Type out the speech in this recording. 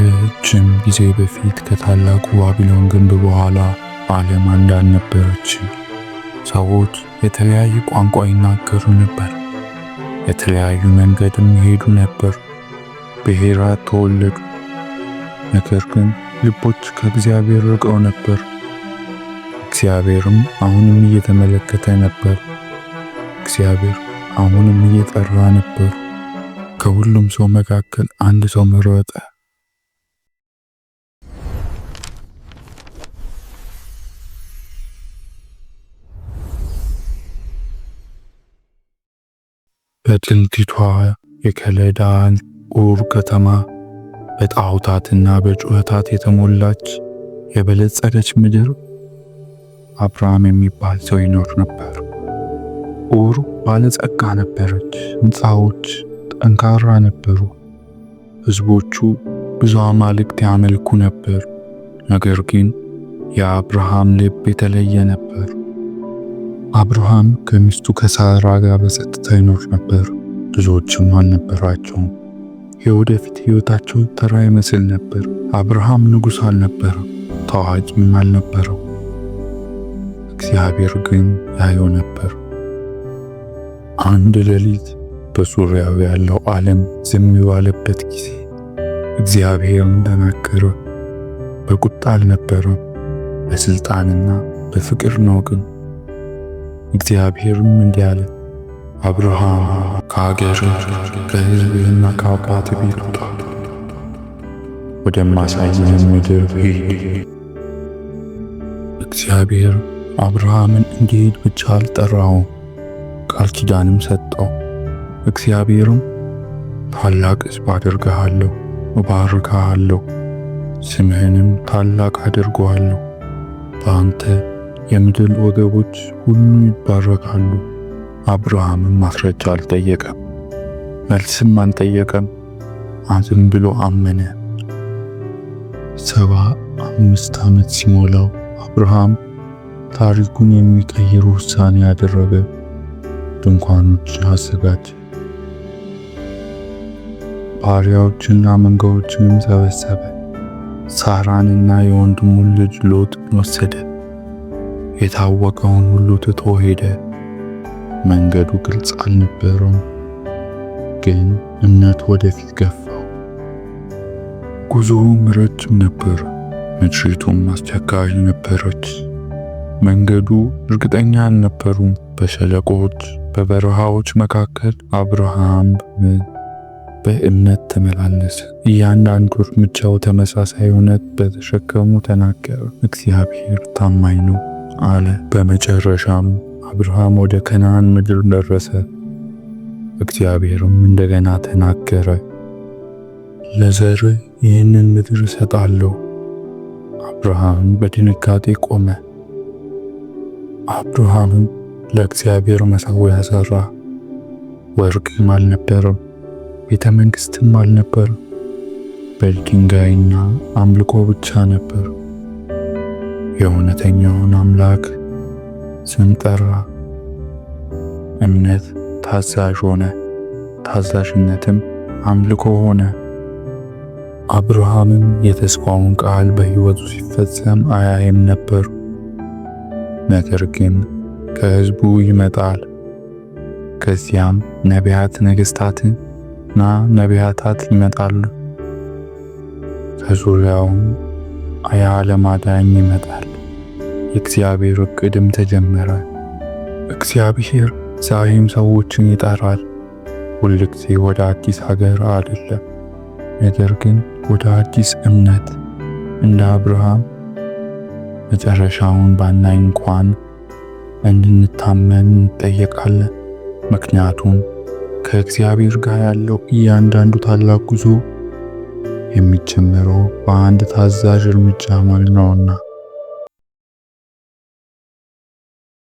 ከረጅም ጊዜ በፊት ከታላቁ ባቢሎን ግንብ በኋላ ዓለም አንድ አልነበረችም። ሰዎች የተለያየ ቋንቋ ይናገሩ ነበር፣ የተለያዩ መንገድም ይሄዱ ነበር። ብሔራት ተወለዱ፣ ነገር ግን ልቦች ከእግዚአብሔር ርቀው ነበር። እግዚአብሔርም አሁንም እየተመለከተ ነበር። እግዚአብሔር አሁንም እየጠራ ነበር። ከሁሉም ሰው መካከል አንድ ሰው መረጠ። በጥንቲቷ የከለዳን ኡር ከተማ በጣዖታትና በጩኸታት የተሞላች የበለጸገች ምድር አብርሃም የሚባል ሰው ይኖር ነበር። ኡር ባለጸጋ ነበረች። ሕንፃዎች ጠንካራ ነበሩ። ሕዝቦቹ ብዙ አማልክት ያመልኩ ነበር። ነገር ግን የአብርሃም ልብ የተለየ ነበር። አብርሃም ከሚስቱ ከሳራ ጋር በጸጥታ ይኖር ነበር። ልጆችም አልነበራቸውም። የወደፊት ሕይወታቸው ተራ ይመስል ነበር። አብርሃም ንጉሥ አልነበረም፣ ታዋቂም አልነበረው። እግዚአብሔር ግን ያየው ነበር። አንድ ሌሊት በዙሪያው ያለው ዓለም ዝም ባለበት ጊዜ እግዚአብሔርን ተናገረ። በቁጣ አልነበረም፣ በስልጣንና በፍቅር ነው። ግን እግዚአብሔርም እንዲህ አለ፣ አብርሃም ከአገርህ ከሕዝብህና ከአባትህ ቤት ውጣ፣ ወደማሳይህ ምድር ሂድ። እግዚአብሔር አብርሃምን እንዲሄድ ብቻ አልጠራውም፣ ቃል ኪዳንም ሰጠው። እግዚአብሔርም ታላቅ ሕዝብ አደርግሃለሁ፣ እባርክሃለሁ፣ ስምህንም ታላቅ አደርገዋለሁ። በአንተ የምድር ወገቦች ሁሉ ይባረካሉ። አብርሃምም ማስረጃ አልጠየቀም፣ መልስም አልጠየቀም። ዝም ብሎ አመነ። 75 ዓመት ሲሞላው አብርሃም ታሪኩን የሚቀይር ውሳኔ ያደረገ። ድንኳኖችን አዘጋጀ፣ ባሪያዎችና መንጋዎችንም ሰበሰበ። ሳራንና የወንድሙን ልጅ ሎጥን ወሰደ። የታወቀውን ሁሉ ትቶ ሄደ። መንገዱ ግልጽ አልነበረም፣ ግን እምነቱ ወደፊት ገፋው። ጉዞውም ረጅም ነበር፣ ምድሪቱም አስቸጋሪ ነበረች። መንገዱ እርግጠኛ አልነበሩም። በሸለቆች በበረሃዎች መካከል አብርሃም በእምነት ተመላለሰ። እያንዳንዱ እርምጃው ተመሳሳይ እውነት በተሸከሙ ተናገረ። እግዚአብሔር ታማኝ ነው አለ። በመጨረሻም አብርሃም ወደ ከነዓን ምድር ደረሰ። እግዚአብሔርም እንደገና ተናገረ፣ ለዘርህ ይህንን ምድር እሰጣለሁ። አብርሃም በድንጋጤ ቆመ። አብርሃምም ለእግዚአብሔር መሠዊያ ሠራ። ወርቅም አልነበረም፣ ቤተ መንግሥትም አልነበረም። በድንጋይና አምልኮ ብቻ ነበር። የእውነተኛውን አምላክ ስም ጠራ። እምነት ታዛዥ ሆነ፣ ታዛዥነትም አምልኮ ሆነ። አብርሃምም የተስፋውን ቃል በሕይወቱ ሲፈጸም አያይም ነበር። ነገር ግን ከሕዝቡ ይመጣል። ከዚያም ነቢያት፣ ነገሥታትና ነቢያታት ይመጣሉ። ከዙሪያውም የዓለም አዳኝ ይመጣል። የእግዚአብሔር ዕቅድም ተጀመረ። እግዚአብሔር ዛሬም ሰዎችን ይጠራል። ሁልጊዜ ወደ አዲስ ሀገር አይደለም፣ ነገር ግን ወደ አዲስ እምነት። እንደ አብርሃም መጨረሻውን ባናይ እንኳን እንድንታመን እንጠየቃለን። ምክንያቱም ከእግዚአብሔር ጋር ያለው እያንዳንዱ ታላቅ ጉዞ የሚጀምረው በአንድ ታዛዥ እርምጃ ነውና።